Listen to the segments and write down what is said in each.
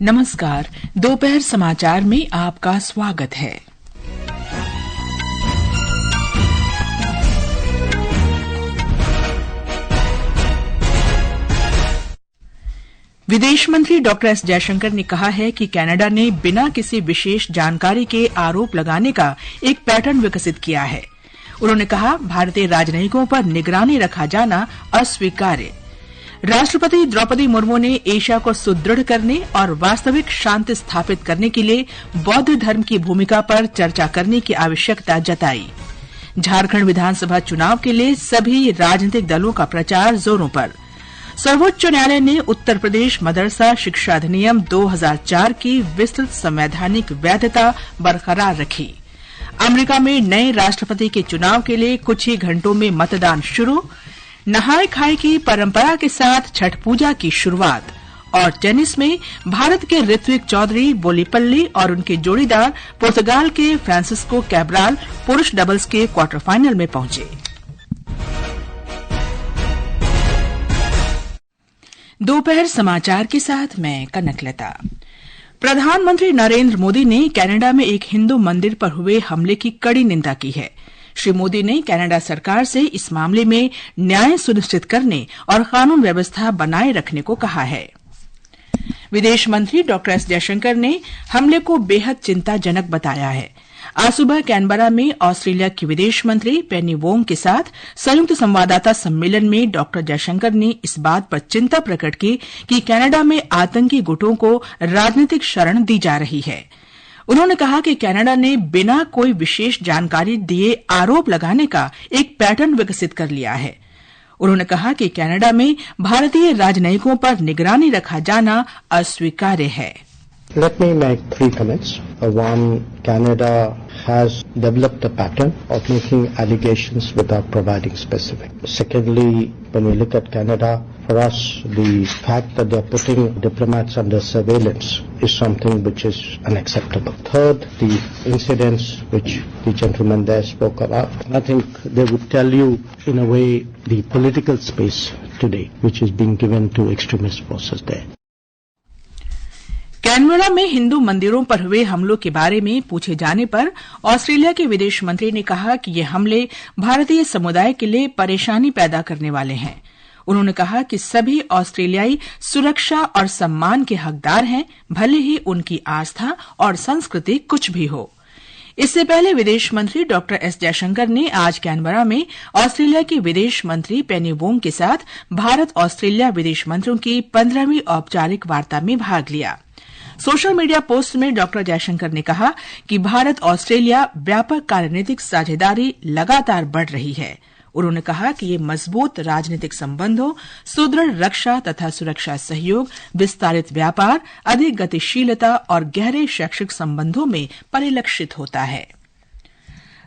नमस्कार। दोपहर समाचार में आपका स्वागत है। विदेश मंत्री डॉक्टर एस जयशंकर ने कहा है कि कनाडा ने बिना किसी विशेष जानकारी के आरोप लगाने का एक पैटर्न विकसित किया है। उन्होंने कहा, भारतीय राजनयिकों पर निगरानी रखा जाना अस्वीकार्य। राष्ट्रपति द्रौपदी मुर्मू ने एशिया को सुदृढ़ करने और वास्तविक शांति स्थापित करने के लिए बौद्ध धर्म की भूमिका पर चर्चा करने की आवश्यकता जताई। झारखंड विधानसभा चुनाव के लिए सभी राजनीतिक दलों का प्रचार जोरों पर। सर्वोच्च न्यायालय ने उत्तर प्रदेश मदरसा शिक्षा अधिनियम 2004 की विस्तृत संवैधानिक वैधता बरकरार रखी। अमेरिका में नए राष्ट्रपति के चुनाव के लिए कुछ ही घंटों में मतदान शुरू। नहाय खाए की परंपरा के साथ छठ पूजा की शुरुआत। और टेनिस में भारत के ऋत्विक चौधरी बोलीपल्ली और उनके जोड़ीदार पुर्तगाल के फ्रांसिस्को कैब्राल पुरुष डबल्स के क्वार्टर फाइनल में पहुंचे। दोपहर समाचार के साथ मैं कनकलता। प्रधानमंत्री नरेंद्र मोदी ने कनाडा में एक हिंदू मंदिर पर हुए हमले की कड़ी निंदा की है। श्री मोदी ने कनाडा सरकार से इस मामले में न्याय सुनिश्चित करने और कानून व्यवस्था बनाए रखने को कहा है। विदेश मंत्री डॉक्टर एस जयशंकर ने हमले को बेहद चिंताजनक बताया है। आज सुबह कैनबरा में ऑस्ट्रेलिया की विदेश मंत्री पेनी वोंग के साथ संयुक्त संवाददाता सम्मेलन में डॉक्टर जयशंकर ने इस बात पर चिंता प्रकट की कि कनाडा में आतंकी गुटों को राजनीतिक शरण दी जा रही है। उन्होंने कहा कि कनाडा ने बिना कोई विशेष जानकारी दिए आरोप लगाने का एक पैटर्न विकसित कर लिया है। उन्होंने कहा कि कनाडा में भारतीय राजनयिकों पर निगरानी रखा जाना अस्वीकार्य है। Let me make 3 comments. One, Canada has developed a pattern of making allegations without providing specific. Secondly, when we look at Canada, for us, the fact that they're putting diplomats under surveillance is something which is unacceptable. Third, the incidents which the gentleman there spoke about, I think they would tell you, in a way, the political space today, which is being given to extremist forces there. Canberra में हिंदू मंदिरों पर हुए हमलों के बारे में पूछे जाने पर ऑस्ट्रेलिया के विदेश मंत्री ने कहा कि ये हमले भारतीय समुदाय के लिए परेशानी पैदा करने वाले हैं। उन्होंने कहा कि सभी ऑस्ट्रेलियाई सुरक्षा और सम्मान के हकदार हैं, भले ही उनकी आस्था और संस्कृति कुछ भी हो। इससे पहले विदेश मंत्री डॉक्टर एस जयशंकर ने आज कैनबरा में ऑस्ट्रेलिया के विदेश मंत्री पेनी वोंग के साथ भारत ऑस्ट्रेलिया विदेश मंत्रियों की 15वीं औपचारिक वार्ता में भाग लिया। सोशल मीडिया पोस्ट में डॉक्टर जयशंकर ने कहा कि भारत ऑस्ट्रेलिया व्यापक कार्यनीतिक साझेदारी लगातार बढ़ रही है। उन्होंने कहा कि ये मजबूत राजनीतिक संबंधों, सुदृढ़ रक्षा तथा सुरक्षा सहयोग, विस्तारित व्यापार, अधिक गतिशीलता और गहरे शैक्षिक संबंधों में परिलक्षित होता है।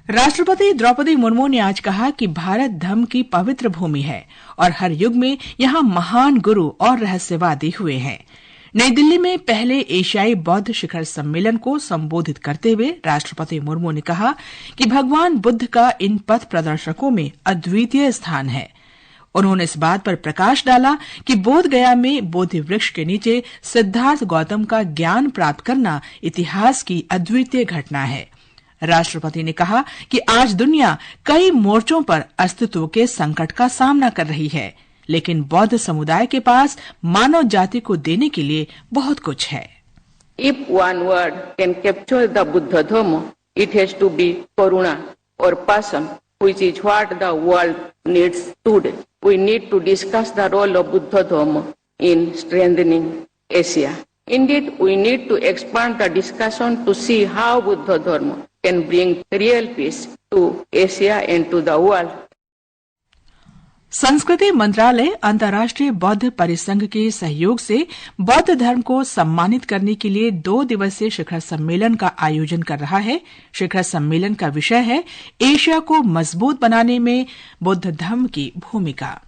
राष्ट्रपति द्रौपदी मुर्मू ने आज कहा कि भारत धर्म की पवित्र भूमि है और हर युग में यहां महान गुरु और रहस्यवादी हुए हैं। नई दिल्ली में पहले एशियाई बौद्ध शिखर सम्मेलन को संबोधित करते हुए राष्ट्रपति मुर्मू ने कहा कि भगवान बुद्ध का इन पथ प्रदर्शकों में अद्वितीय स्थान है। उन्होंने इस बात पर प्रकाश डाला कि बोध गया में बोधि वृक्ष के नीचे सिद्धार्थ गौतम का ज्ञान प्राप्त करना इतिहास की अद्वितीय घटना है। राष्ट्रपति ने कहा कि आज दुनिया कई मोर्चों पर अस्तित्व के संकट का सामना कर रही है, लेकिन बौद्ध समुदाय के पास मानव जाति को देने के लिए बहुत कुछ है। If one word can capture the Buddha Dhamma, it has to be karuna or passion, which is what the world needs today. We need to discuss the role of Buddha Dhamma in strengthening Asia. Indeed, we need to expand the discussion to see how Buddha Dhamma can bring real peace to Asia and to the world. संस्कृति मंत्रालय अंतर्राष्ट्रीय बौद्ध परिसंघ के सहयोग से बौद्ध धर्म को सम्मानित करने के लिए 2 दिवसीय शिखर सम्मेलन का आयोजन कर रहा है। शिखर सम्मेलन का विषय है एशिया को मजबूत बनाने में बौद्ध धर्म की भूमिका।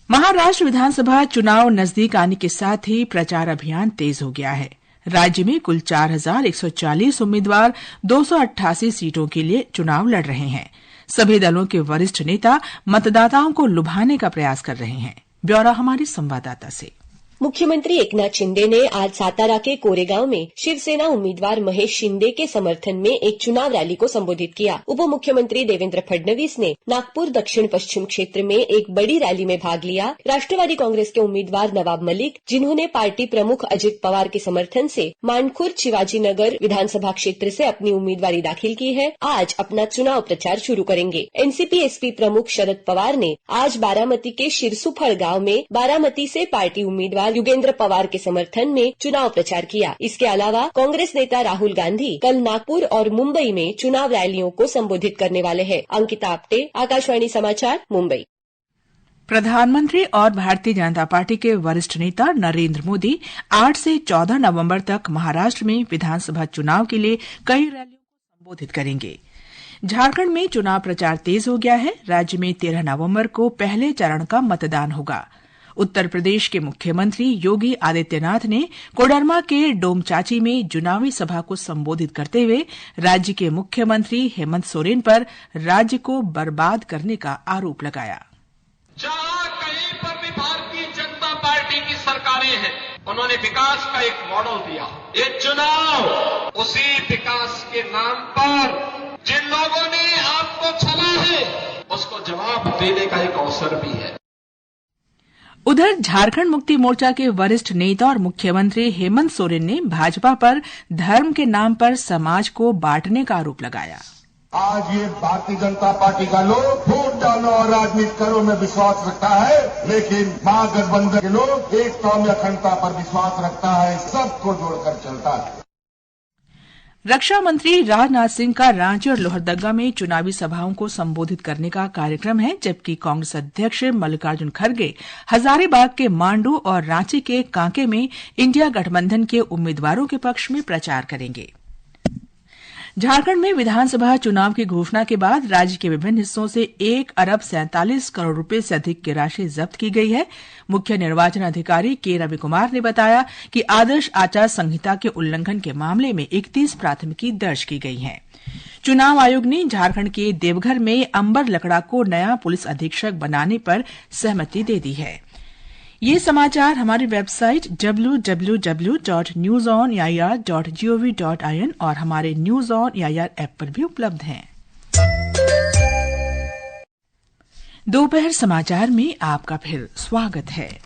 महाराष्ट्र विधानसभा चुनाव नजदीक आने के साथ ही प्रचार अभियान तेज हो गया है। राज्य में कुल 4140 उम्मीदवार 288 सीटों के लिए चुनाव लड़ रहे हैं। सभी दलों के वरिष्ठ नेता मतदाताओं को लुभाने का प्रयास कर रहे हैं। ब्यौरा हमारे संवाददाता से। मुख्यमंत्री एकनाथ शिंदे ने आज सातारा के कोरेगांव में शिवसेना उम्मीदवार महेश शिंदे के समर्थन में एक चुनाव रैली को संबोधित किया। उप मुख्यमंत्री देवेंद्र फडणवीस ने नागपुर दक्षिण पश्चिम क्षेत्र में एक बड़ी रैली में भाग लिया। राष्ट्रवादी कांग्रेस के उम्मीदवार नवाब मलिक, जिन्होंने पार्टी प्रमुख अजित पवार के समर्थन से मानखुर्द शिवाजीनगर विधानसभा क्षेत्र से अपनी उम्मीदवारी दाखिल की है, आज अपना चुनाव प्रचार शुरू करेंगे। एनसीपी एसपी प्रमुख शरद पवार ने आज बारामती के शिरसुफड़ गाँव में बारामती से पार्टी उम्मीदवार युगेंद्र पवार के समर्थन में चुनाव प्रचार किया। इसके अलावा कांग्रेस नेता राहुल गांधी कल नागपुर और मुंबई में चुनाव रैलियों को संबोधित करने वाले हैं। अंकिता आप्टे, आकाशवाणी समाचार, मुंबई। प्रधानमंत्री और भारतीय जनता पार्टी के वरिष्ठ नेता नरेंद्र मोदी 8 से 14 नवंबर तक महाराष्ट्र में विधानसभा चुनाव के लिए कई रैलियों को संबोधित करेंगे। झारखंड में चुनाव प्रचार तेज हो गया है। राज्य में 13 नवंबर को पहले चरण का मतदान होगा। उत्तर प्रदेश के मुख्यमंत्री योगी आदित्यनाथ ने कोडरमा के डोमचांची में चुनावी सभा को संबोधित करते हुए राज्य के मुख्यमंत्री हेमंत सोरेन पर राज्य को बर्बाद करने का आरोप लगाया। जहां कहीं पर भी भारतीय जनता पार्टी की सरकारें हैं, उन्होंने विकास का एक मॉडल दिया। ये चुनाव उसी विकास के नाम पर जिन लोगों ने आपको छला है, उसको जवाब देने का एक अवसर भी है। उधर झारखंड मुक्ति मोर्चा के वरिष्ठ नेता और मुख्यमंत्री हेमंत सोरेन ने भाजपा पर धर्म के नाम पर समाज को बांटने का आरोप लगाया। आज ये भारतीय जनता पार्टी का लोग वोट डालो और राजनीति करो में विश्वास रखता है, लेकिन महागठबंधन के लोग एकता में अखंडता पर विश्वास रखता है, सबको जोड़कर चलता है। रक्षा मंत्री राजनाथ सिंह का रांची और लोहरदगा में चुनावी सभाओं को संबोधित करने का कार्यक्रम है, जबकि कांग्रेस अध्यक्ष मल्लिकार्जुन खड़गे हजारीबाग के मांडू और रांची के कांके में इंडिया गठबंधन के उम्मीदवारों के पक्ष में प्रचार करेंगे। झारखंड में विधानसभा चुनाव की घोषणा के बाद राज्य के विभिन्न हिस्सों से 1 अरब 47 करोड़ रुपए से अधिक की राशि जब्त की गई है। मुख्य निर्वाचन अधिकारी के रवि कुमार ने बताया कि आदर्श आचार संहिता के उल्लंघन के मामले में 31 प्राथमिकी दर्ज की गई हैं। चुनाव आयोग ने झारखंड के देवघर में अंबर लकड़ा को नया पुलिस अधीक्षक बनाने पर सहमति दे दी है। ये समाचार हमारी वेबसाइट www.newsonair.gov.in और हमारे न्यूज ऑन एआईआर ऐप पर भी उपलब्ध हैं। दोपहर समाचार में आपका फिर स्वागत है।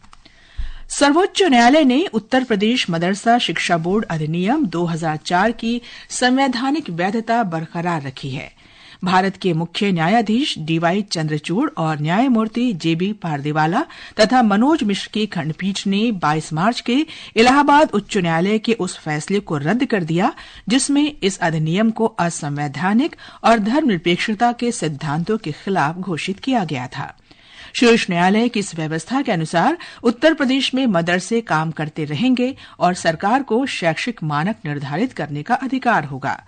सर्वोच्च न्यायालय ने उत्तर प्रदेश मदरसा शिक्षा बोर्ड अधिनियम 2004 की संवैधानिक वैधता बरकरार रखी है। भारत के मुख्य न्यायाधीश डीवाई चंद्रचूड़ और न्यायमूर्ति जेबी पारदेवाला तथा मनोज मिश्र की खंडपीठ ने 22 मार्च के इलाहाबाद उच्च न्यायालय के उस फैसले को रद्द कर दिया जिसमें इस अधिनियम को असंवैधानिक और धर्मनिरपेक्षता के सिद्धांतों के खिलाफ घोषित किया गया था। शीर्ष न्यायालय की इस व्यवस्था के अनुसार उत्तर प्रदेश में मदरसे काम करते रहेंगे और सरकार को शैक्षिक मानक निर्धारित करने का अधिकार होगा।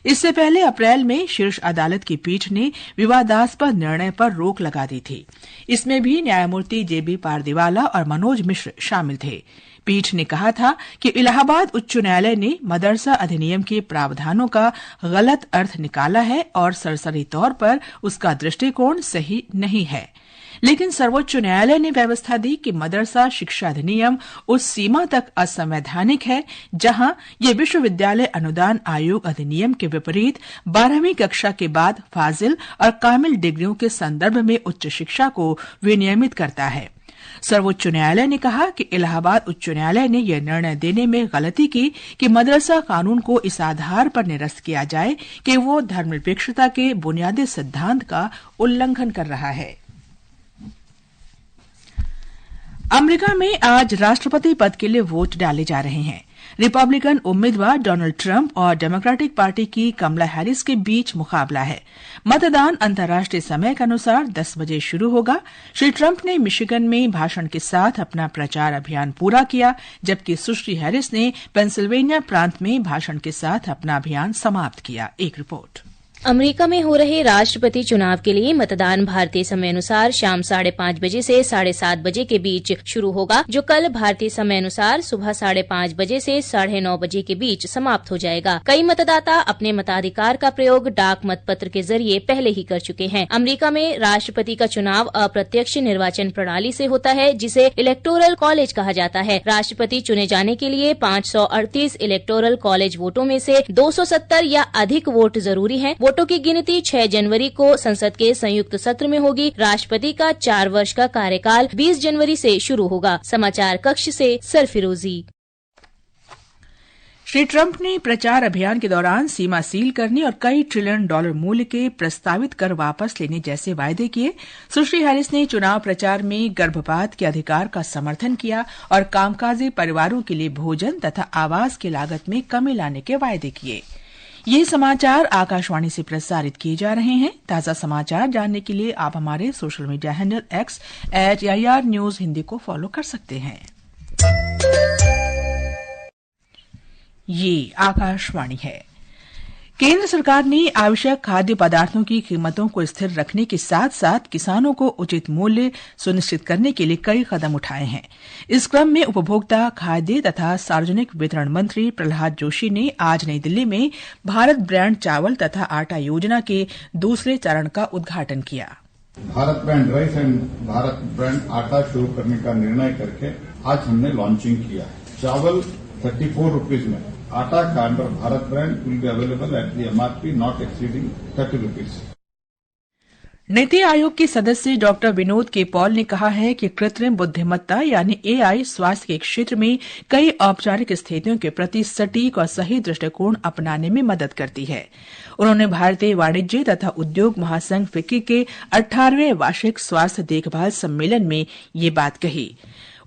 इससे पहले अप्रैल में शीर्ष अदालत की पीठ ने विवादास्पद निर्णय पर रोक लगा दी थी। इसमें भी न्यायमूर्ति जेबी पारदेवाला और मनोज मिश्र शामिल थे। पीठ ने कहा था कि इलाहाबाद उच्च न्यायालय ने मदरसा अधिनियम के प्रावधानों का गलत अर्थ निकाला है और सरसरी तौर पर उसका दृष्टिकोण सही नहीं है। लेकिन सर्वोच्च न्यायालय ने व्यवस्था दी कि मदरसा शिक्षा अधिनियम उस सीमा तक असंवैधानिक है जहां ये विश्वविद्यालय अनुदान आयोग अधिनियम के विपरीत 12वीं कक्षा के बाद फाजिल और कामिल डिग्रियों के संदर्भ में उच्च शिक्षा को विनियमित करता है। सर्वोच्च न्यायालय ने कहा कि इलाहाबाद उच्च न्यायालय ने यह निर्णय देने में गलती की कि मदरसा कानून को इस आधार पर निरस्त किया जाए कि वो धर्मनिरपेक्षता के बुनियादी सिद्धांत का उल्लंघन कर रहा है। अमेरिका में आज राष्ट्रपति पद के लिए वोट डाले जा रहे हैं। रिपब्लिकन उम्मीदवार डोनाल्ड ट्रंप और डेमोक्रेटिक पार्टी की कमला हैरिस के बीच मुकाबला है। मतदान अंतर्राष्ट्रीय समय के अनुसार 10 बजे शुरू होगा। श्री ट्रंप ने मिशिगन में भाषण के साथ अपना प्रचार अभियान पूरा किया, जबकि सुश्री हैरिस ने पेंसिल्वेनिया प्रांत में भाषण के साथ अपना अभियान समाप्त किया। एक रिपोर्ट। अमेरिका में हो रहे राष्ट्रपति चुनाव के लिए मतदान भारतीय समय अनुसार शाम 5:30 बजे से 7:30 बजे के बीच शुरू होगा, जो कल भारतीय समय अनुसार सुबह 5:30 बजे से 9:30 बजे के बीच समाप्त हो जाएगा। कई मतदाता अपने मताधिकार का प्रयोग डाक मतपत्र के जरिए पहले ही कर चुके हैं। अमेरिका में राष्ट्रपति का चुनाव अप्रत्यक्ष निर्वाचन प्रणाली से होता है, जिसे इलेक्टोरल कॉलेज कहा जाता है। राष्ट्रपति चुने जाने के लिए 538 इलेक्टोरल कॉलेज वोटों में से 270 या अधिक वोट जरूरी हैं। वोटों की गिनती 6 जनवरी को संसद के संयुक्त सत्र में होगी। राष्ट्रपति का 4 वर्ष का कार्यकाल 20 जनवरी से शुरू होगा। समाचार कक्ष से सरफिरोजी। श्री ट्रंप ने प्रचार अभियान के दौरान सीमा सील करने और कई ट्रिलियन डॉलर मूल्य के प्रस्तावित कर वापस लेने जैसे वायदे किए। सुश्री हैरिस ने चुनाव प्रचार में गर्भपात के अधिकार का समर्थन किया और कामकाजी परिवारों के लिए भोजन तथा आवास की लागत में कमी लाने के वायदे किए। ये समाचार आकाशवाणी से प्रसारित किए जा रहे हैं। ताजा समाचार जानने के लिए आप हमारे social media handle X @AIR News Hindi को फॉलो कर सकते हैं। ये आकाशवाणी है। केंद्र सरकार ने आवश्यक खाद्य पदार्थों की कीमतों को स्थिर रखने के साथ साथ किसानों को उचित मूल्य सुनिश्चित करने के लिए कई कदम उठाए हैं। इस क्रम में उपभोक्ता, खाद्य तथा सार्वजनिक वितरण मंत्री प्रहलाद जोशी ने आज नई दिल्ली में भारत ब्रांड चावल तथा आटा योजना के दूसरे चरण का उद्घाटन किया। Bharat brand rice and Bharat brand आटा शुरू करने का निर्णय करके आज हमने लॉन्चिंग किया है। चावल 34 रुपीज में, आटा का under Bharat brand will be available at the MRP not exceeding 30 rupees. NITI Aayog के सदस्य डॉक्टर विनोद के पॉल ने कहा है कि कृत्रिम बुद्धिमत्ता यानी AI स्वास्थ्य के क्षेत्र में कई औपचारिक स्थितियों के प्रति सटीक और सही दृष्टिकोण अपनाने में मदद करती है। उन्होंने भारतीय वाणिज्य तथा उद्योग महासंघ फिक्की के 18वें वार्षिक स्वास्थ्य देखभाल सम्मेलन में ये बात कही।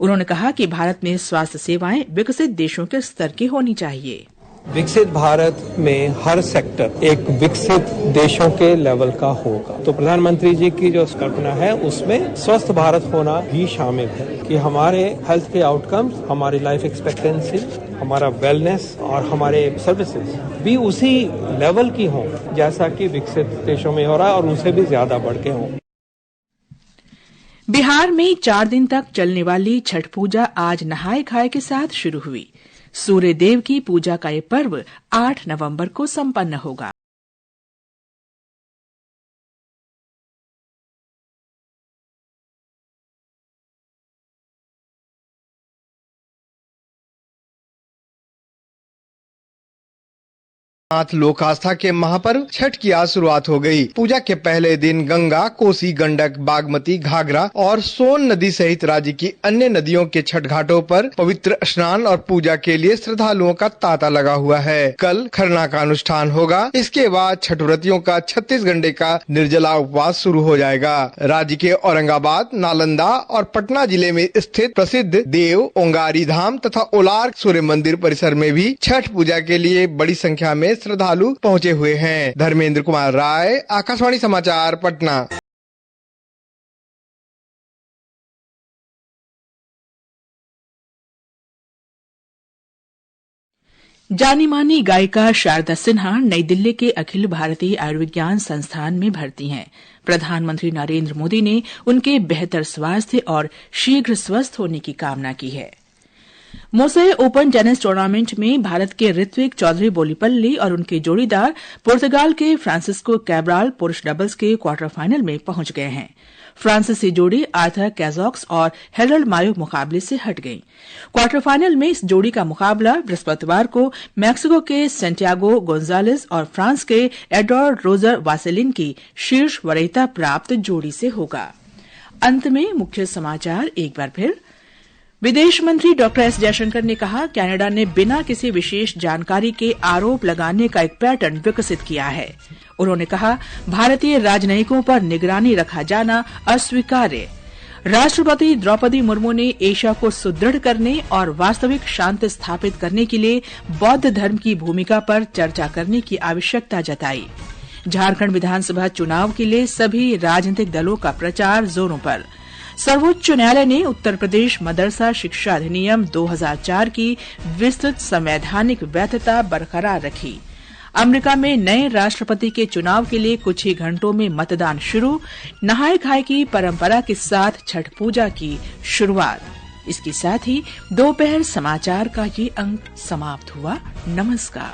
उन्होंने कहा कि भारत में स्वास्थ्य सेवाएं विकसित देशों के स्तर की होनी चाहिए। विकसित भारत में हर सेक्टर एक विकसित देशों के लेवल का होगा। तो प्रधानमंत्री जी की जो कल्पना है उसमें स्वस्थ भारत होना भी शामिल है कि हमारे हेल्थ के आउटकम्स, हमारी लाइफ एक्सपेक्टेंसी, हमारा वेलनेस और हमारे सर्विसेज भी उसी लेवल की हों जैसा कि विकसित देशों में हो रहा है और उनसे भी ज्यादा बढ़ के हों। बिहार में 4 दिन तक चलने वाली छठ पूजा आज नहाय खाए के साथ शुरू हुई। सूर्य देव की पूजा का ये पर्व 8 नवंबर को संपन्न होगा। लोक आस्था के महापर्व छठ की आज शुरुआत हो गई। पूजा के पहले दिन गंगा, कोसी, गंडक, बागमती, घाघरा और सोन नदी सहित राज्य की अन्य नदियों के छठ घाटों पर पवित्र स्नान और पूजा के लिए श्रद्धालुओं का तांता लगा हुआ है। कल खरना का अनुष्ठान होगा। इसके बाद छठ व्रतियों का 36 घंटे का निर्जला उपवास शुरू हो जाएगा। राज्य के औरंगाबाद, नालंदा और पटना जिले में स्थित प्रसिद्ध देव, ओंगारी धाम तथा ओलार सूर्य मंदिर परिसर में भी छठ पूजा के लिए बड़ी संख्या में श्रद्धालु पहुंचे हुए हैं। धर्मेंद्र कुमार राय, आकाशवाणी समाचार, पटना। जानी मानी गायिका शारदा सिन्हा नई दिल्ली के अखिल भारतीय आयुर्विज्ञान संस्थान में भर्ती हैं। प्रधानमंत्री नरेंद्र मोदी ने उनके बेहतर स्वास्थ्य और शीघ्र स्वस्थ होने की कामना की है। मोसे ओपन टेनिस टूर्नामेंट में भारत के ऋत्विक चौधरी बोलीपल्ली और उनके जोड़ीदार पुर्तगाल के फ्रांसिस्को कैब्राल पुरुष डबल्स के क्वार्टर फाइनल में पहुंच गए हैं। फ्रांसीसी जोड़ी आर्थर कैजॉक्स और हेरल्ड मायो मुकाबले से हट गई। क्वार्टर फाइनल में इस जोड़ी का मुकाबला बृहस्पतिवार को मैक्सिको के सेंटियागो गोंजालेस और फ्रांस के एडोर्ड रोजर वासेलिन की शीर्ष वरीयता प्राप्त जोड़ी से होगा। अंत में मुख्य समाचार एक बार फिर। विदेश मंत्री डॉक्टर एस जयशंकर ने कहा, कनाडा ने बिना किसी विशेष जानकारी के आरोप लगाने का एक पैटर्न विकसित किया है। उन्होंने कहा, भारतीय राजनयिकों पर निगरानी रखा जाना अस्वीकार्य। राष्ट्रपति द्रौपदी मुर्मू ने एशिया को सुदृढ़ करने और वास्तविक शांति स्थापित करने के लिए बौद्ध धर्म की भूमिका पर चर्चा करने की आवश्यकता जताई। झारखंड विधानसभा चुनाव के लिए सभी राजनीतिक दलों का प्रचार जोरों पर। सर्वोच्च न्यायालय ने उत्तर प्रदेश मदरसा शिक्षा अधिनियम 2004 की विस्तृत संवैधानिक वैधता बरकरार रखी। अमेरिका में नए राष्ट्रपति के चुनाव के लिए कुछ ही घंटों में मतदान शुरू। नहाय खाए की परंपरा के साथ छठ पूजा की शुरुआत। इसके साथ ही दोपहर समाचार का ये अंक समाप्त हुआ। नमस्कार।